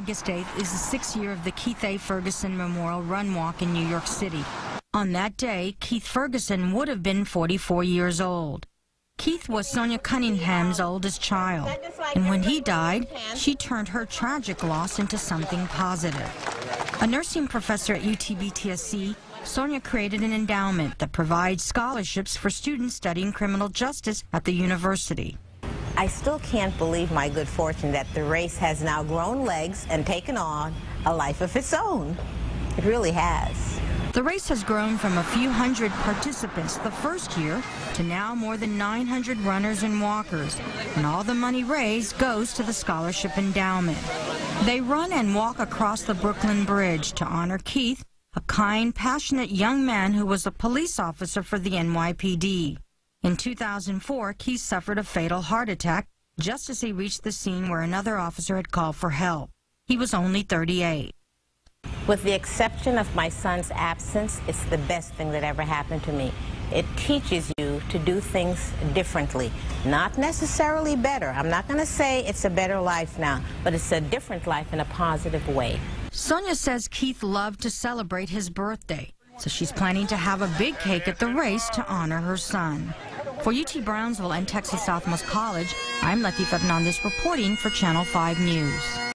August 8th is the 6th year of the Keith A. Ferguson Memorial Run Walk in New York City. On that day, Keith Ferguson would have been 44 years old. Keith was Sonia Cunningham's oldest child, and when he died, she turned her tragic loss into something positive. A nursing professor at UTBTSC, Sonia created an endowment that provides scholarships for students studying criminal justice at the university. I still can't believe my good fortune that the race has now grown legs and taken on a life of its own. It really has. The race has grown from a few hundred participants the first year to now more than 900 runners and walkers, and all the money raised goes to the scholarship endowment. They run and walk across the Brooklyn Bridge to honor Keith, a kind, passionate young man who was a police officer for the NYPD. In 2004, Keith suffered a fatal heart attack just as he reached the scene where another officer had called for help. He was only 38. With the exception of my son's absence, it's the best thing that ever happened to me. It teaches you to do things differently, not necessarily better. I'm not going to say it's a better life now, but it's a different life in a positive way. Sonia says Keith loved to celebrate his birthday, so she's planning to have a big cake at the race to honor her son. For UT Brownsville and Texas Southmost College, I'm Latifa Fernandez reporting for Channel 5 News.